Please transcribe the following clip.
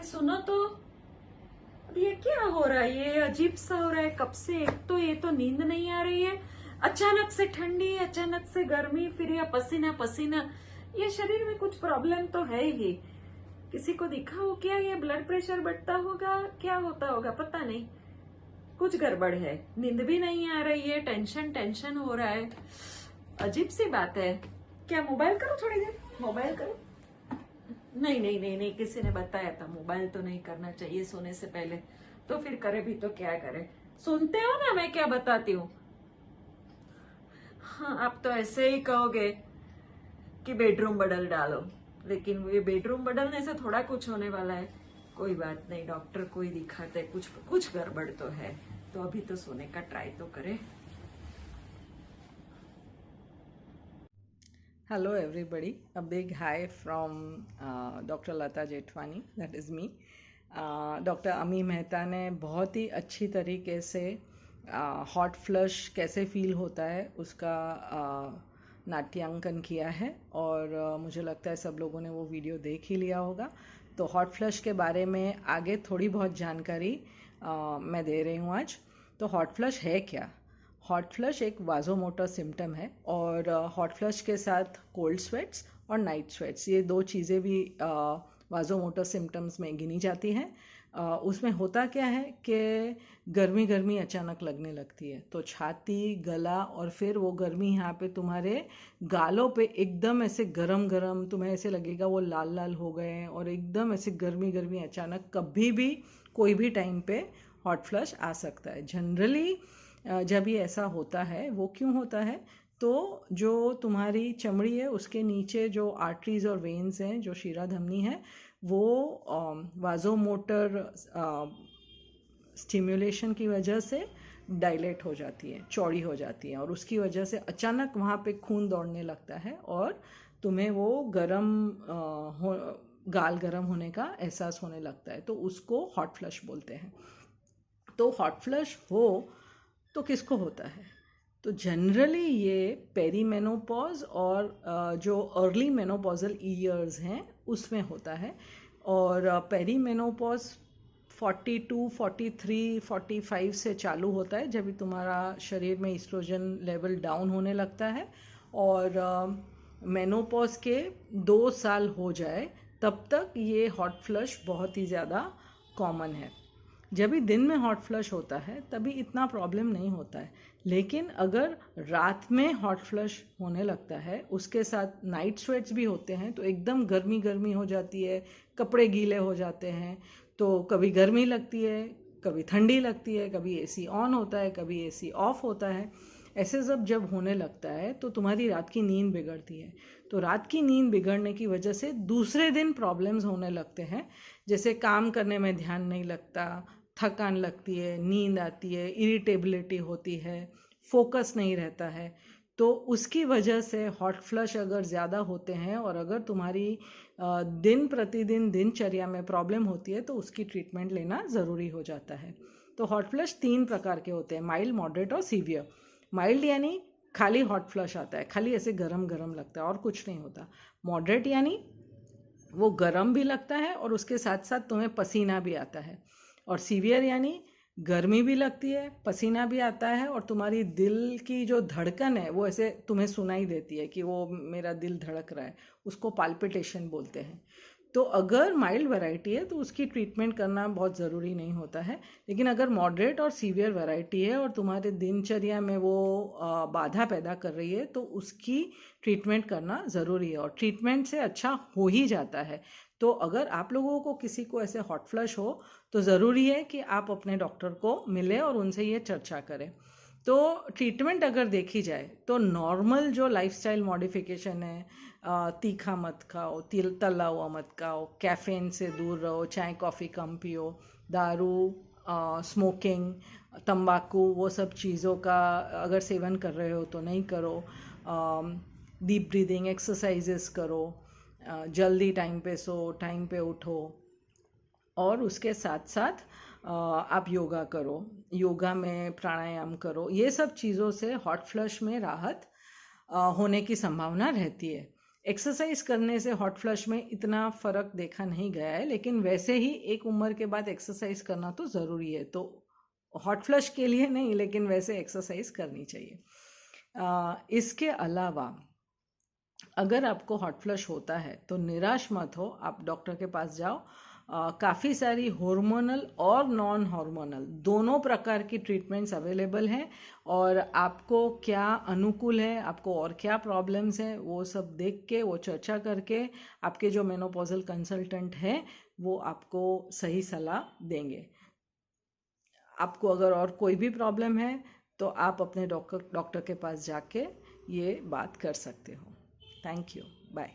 अरे सुनो तो, अब ये क्या हो रहा है? ये अजीब सा हो रहा है कब से। एक तो ये तो नींद नहीं आ रही है, अचानक से ठंडी, अचानक से गर्मी, फिर ये पसीना पसीना। ये शरीर में कुछ प्रॉब्लम तो है ही। किसी को दिखा हो क्या? ये ब्लड प्रेशर बढ़ता होगा, क्या होता होगा पता नहीं। कुछ गड़बड़ है, नींद भी नहीं आ रही है, टेंशन टेंशन हो रहा है। अजीब सी बात है। क्या मोबाइल करो थोड़ी देर, मोबाइल करो। नहीं नहीं नहीं नहीं, किसी ने बताया था मोबाइल तो नहीं करना चाहिए सोने से पहले, तो फिर करे भी तो क्या करे। सुनते हो ना मैं क्या बताती हूँ। हाँ, आप तो ऐसे ही कहोगे कि बेडरूम बदल डालो, लेकिन ये बेडरूम बदलने से थोड़ा कुछ होने वाला है। कोई बात नहीं, डॉक्टर को ही दिखाते हैं, कुछ कुछ गड़बड़ तो है। तो अभी तो सोने का ट्राई तो करे। Hello, everybody. A big hi from Dr. Lata Jetwani, that is me. Doctor अमी मेहता ने बहुत ही अच्छी तरीके से हॉट फ्लश कैसे फील होता है उसका नाट्यांकन किया है और मुझे लगता है सब लोगों ने वो वीडियो देख ही लिया होगा। तो हॉट फ्लश के बारे में आगे थोड़ी बहुत जानकारी मैं दे रही हूँ आज। तो हॉट फ्लश है क्या? हॉट फ्लश एक वाजोमोटर सिम्टम है और हॉट फ्लश के साथ कोल्ड स्वेट्स और नाइट स्वेट्स, ये दो चीज़ें भी वाजोमोटर सिम्टम्स में गिनी जाती हैं। उसमें होता क्या है कि गर्मी गर्मी अचानक लगने लगती है, तो छाती, गला और फिर वो गर्मी यहाँ पे तुम्हारे गालों पे एकदम ऐसे गरम गरम, तुम्हें ऐसे लगेगा वो लाल लाल हो गए हैं और एकदम ऐसे गर्मी गर्मी अचानक कभी भी कोई भी टाइम पे हॉट फ्लश आ सकता है। जनरली जब ये ऐसा होता है, वो क्यों होता है? तो जो तुम्हारी चमड़ी है उसके नीचे जो आर्टरीज और वेन्स हैं, जो शीरा धमनी है, वो वाजोमोटर स्टिम्युलेशन की वजह से डायलेट हो जाती है, चौड़ी हो जाती है और उसकी वजह से अचानक वहाँ पे खून दौड़ने लगता है और तुम्हें वो गाल गरम होने का एहसास होने लगता है, तो उसको हॉट फ्लश बोलते हैं। तो हॉट फ्लश हो तो किसको होता है? तो जनरली ये पेरीमेनोपॉज और जो अर्ली मेनोपॉजल ईयर्स हैं उसमें होता है। और पेरीमेनोपॉज 42, 43, 45 से चालू होता है, जब भी तुम्हारा शरीर में ईस्ट्रोजन लेवल डाउन होने लगता है और मेनोपॉज के 2 साल हो जाए तब तक ये हॉट फ्लश बहुत ही ज़्यादा कॉमन है। जब भी दिन में हॉट फ्लश होता है तभी इतना प्रॉब्लम नहीं होता है, लेकिन अगर रात में हॉट फ्लश होने लगता है, उसके साथ नाइट स्वेट्स भी होते हैं, तो एकदम गर्मी गर्मी हो जाती है, कपड़े गीले हो जाते हैं, तो कभी गर्मी लगती है, कभी ठंडी लगती है, कभी एसी ऑन होता है, कभी एसी ऑफ होता है। ऐसे सब जब होने लगता है तो तुम्हारी रात की नींद बिगड़ती है। तो रात की नींद बिगड़ने की वजह से दूसरे दिन प्रॉब्लम्स होने लगते हैं, जैसे काम करने में ध्यान नहीं लगता, थकान लगती है, नींद आती है, इरिटेबिलिटी होती है, फोकस नहीं रहता है। तो उसकी वजह से हॉट फ्लश अगर ज़्यादा होते हैं और अगर तुम्हारी दिन प्रतिदिन दिनचर्या में प्रॉब्लम होती है तो उसकी ट्रीटमेंट लेना ज़रूरी हो जाता है। तो हॉट फ्लश 3 प्रकार के होते हैं, माइल्ड, मॉडरेट और सीवियर। माइल्ड यानी खाली हॉट फ्लश आता है, खाली ऐसे गरम गरम लगता है और कुछ नहीं होता। मॉडरेट यानी वो गरम भी लगता है और उसके साथ साथ तुम्हें पसीना भी आता है। और सीवियर यानी गर्मी भी लगती है, पसीना भी आता है और तुम्हारी दिल की जो धड़कन है वो ऐसे तुम्हें सुनाई देती है कि वो मेरा दिल धड़क रहा है, उसको पाल्पिटेशन बोलते हैं। तो अगर माइल्ड वैरायटी है तो उसकी ट्रीटमेंट करना बहुत ज़रूरी नहीं होता है, लेकिन अगर मॉडरेट और सीवियर वैरायटी है और तुम्हारे दिनचर्या में वो बाधा पैदा कर रही है तो उसकी ट्रीटमेंट करना ज़रूरी है और ट्रीटमेंट से अच्छा हो ही जाता है। तो अगर आप लोगों को किसी को ऐसे हॉट फ्लश हो तो ज़रूरी है कि आप अपने डॉक्टर को मिलें और उनसे ये चर्चा करें। तो ट्रीटमेंट अगर देखी जाए तो नॉर्मल जो लाइफस्टाइल मॉडिफिकेशन है, तीखा मत खाओ, तिल तला हुआ मत खाओ, कैफ़ीन से दूर रहो, चाय कॉफ़ी कम पियो, दारू, स्मोकिंग, तंबाकू, वो सब चीज़ों का अगर सेवन कर रहे हो तो नहीं करो। डीप ब्रीदिंग एक्सरसाइजेस करो, जल्दी टाइम पे सो, टाइम पे उठो और उसके साथ साथ आप योगा करो, योगा में प्राणायाम करो। ये सब चीज़ों से हॉट फ्लश में राहत होने की संभावना रहती है। एक्सरसाइज करने से हॉट फ्लश में इतना फ़र्क देखा नहीं गया है, लेकिन वैसे ही एक उम्र के बाद एक्सरसाइज करना तो ज़रूरी है। तो हॉट फ्लश के लिए नहीं, लेकिन वैसे एक्सरसाइज करनी चाहिए। इसके अलावा अगर आपको हॉट फ्लश होता है तो निराश मत हो, आप डॉक्टर के पास जाओ। काफ़ी सारी हार्मोनल और नॉन हार्मोनल दोनों प्रकार की ट्रीटमेंट्स अवेलेबल हैं, और आपको क्या अनुकूल है, आपको और क्या प्रॉब्लम्स हैं, वो सब देख के, वो चर्चा करके आपके जो मेनोपॉजल कंसल्टेंट हैं वो आपको सही सलाह देंगे। आपको अगर और कोई भी प्रॉब्लम है तो आप अपने डॉक्टर के पास जाके ये बात कर सकते हो। Thank you, bye.